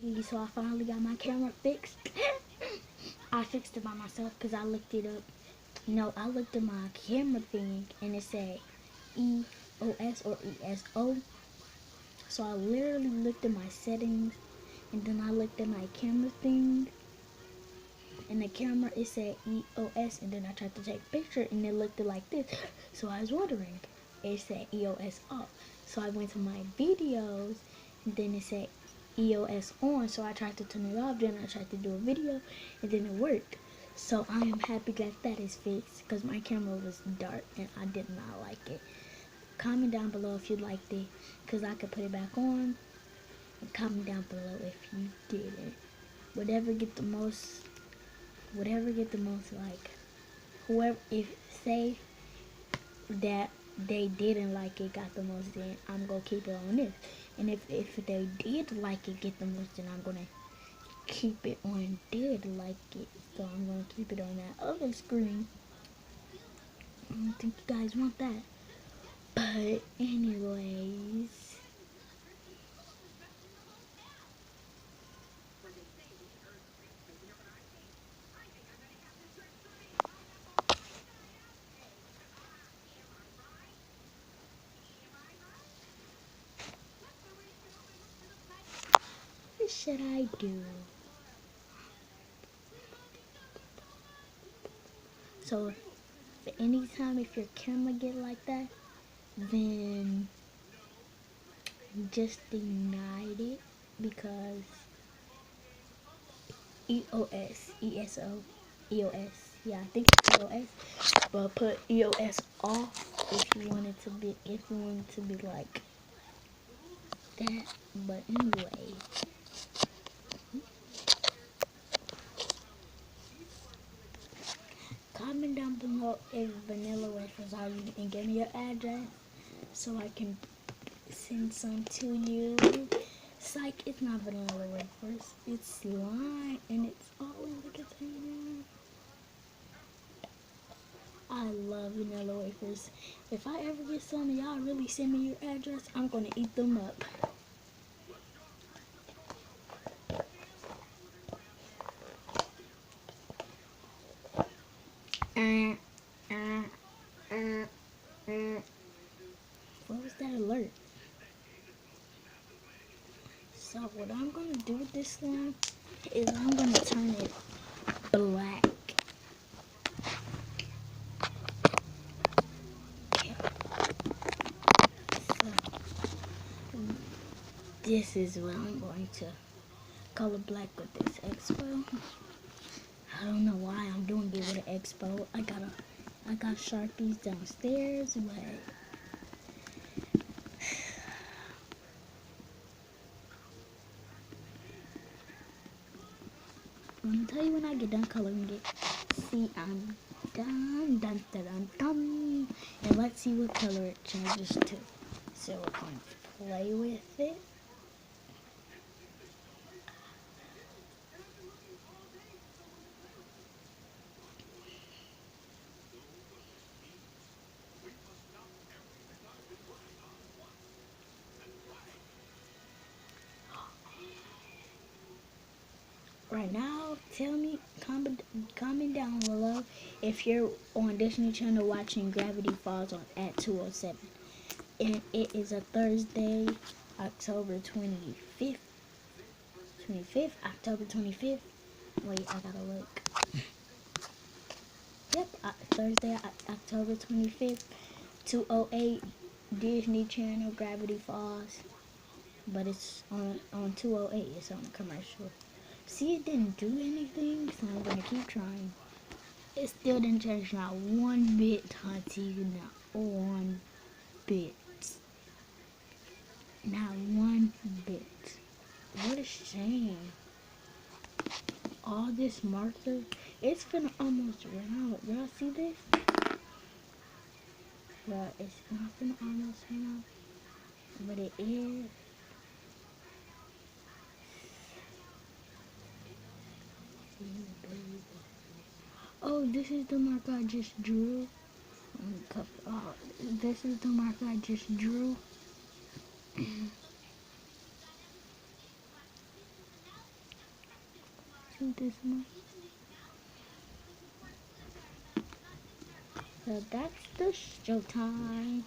So I finally got my camera fixed. I fixed it by myself because I looked it up. No, I looked at my camera thing and it said EOS or ESO. So I literally looked at my settings and then I looked at my camera thing. And the camera, it said EOS, and then I tried to take a picture and it looked like this. So I was wondering, it said EOS off. So I went to my videos and then it said EOS on. So I tried to turn it off, then I tried to do a video and then it worked. So I am happy that that is fixed because my camera was dark and I did not like it. Comment down below if you liked it because I could put it back on. And comment down below if you didn't. Whatever get the most like, whoever, if say that they didn't like it got the most, then I'm gonna keep it on this. And if they did like it get the most, then I'm gonna keep it on did like it. So I'm gonna keep it on that other screen. I don't think you guys want that. But anyways, what should I do? So anytime if your camera get like that, then just denied it because EOS. Yeah, I think it's EOS. But put EOS off if you want it to be like that. But anyway, comment down below if vanilla wafers are you and give me your address so I can send some to you. Psych, it's not vanilla wafers. It's slime and it's all in the container. I love vanilla wafers. If I ever get some of y'all really send me your address, I'm gonna eat them up. What was that alert? So what I'm gonna do with this slime is I'm gonna turn it black. So this is what I'm going to color black with this Expo. I don't know why I'm doing it with an Expo. I got Sharpies downstairs, but I'm gonna tell you when I get done coloring it. See, I'm done, dun, dun, dun, dun. And let's see what color it changes to. So we're going to play with it. Right now, tell me, comment down below if you're on Disney Channel watching Gravity Falls on at 2:07. And it is a Thursday, October 25th. October 25th. Wait, I gotta look. Yep, Thursday, October 25th, 2:08, Disney Channel, Gravity Falls. But it's on 2:08, it's on a commercial. See, it didn't do anything, so I'm gonna keep trying. It still didn't change not one bit, Tati, not one bit. Not one bit. What a shame. All this marker, it's gonna almost run out. Y'all see this? But it's not gonna almost run out. But it is. Oh, this is the mark I just drew. This is the mark I just drew. See this one? So that's the showtime.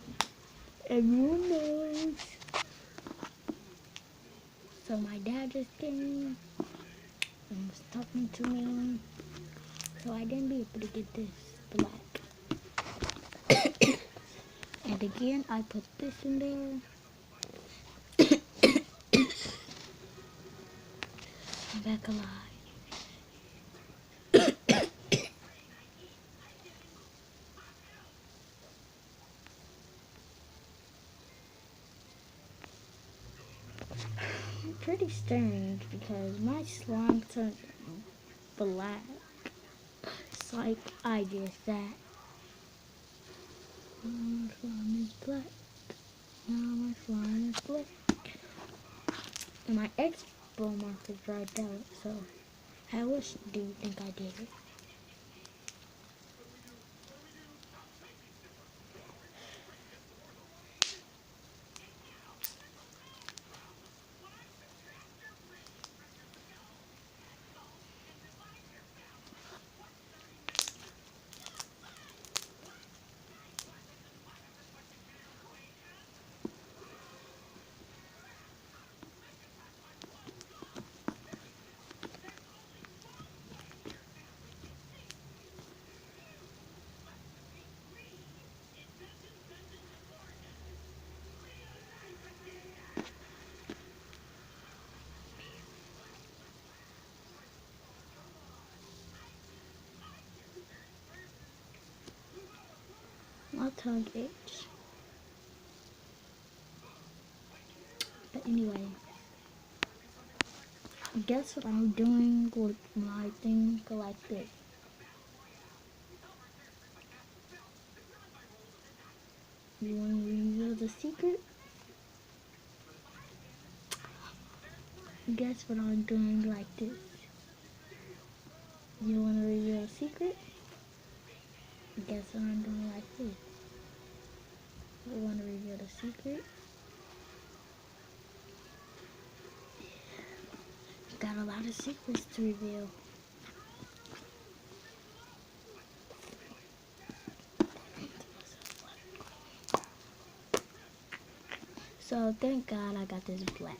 Everyone knows. So my dad just came and was talking to me. So I didn't be able to get this black. And again, I put this in there. I'm back alive. Pretty strange because my slime turned black. It's like I just that. My slime is black. Now my slime is black. And my expo marker dried out, so how much do you think I did it? My tongue itch. But anyway, guess what I'm doing with my thing like this? You want to reveal the secret? Guess what I'm doing like this? You want to reveal a secret? Guess what I'm doing like this? You want to reveal the secret? Got a lot of secrets to reveal. So thank God I got this black.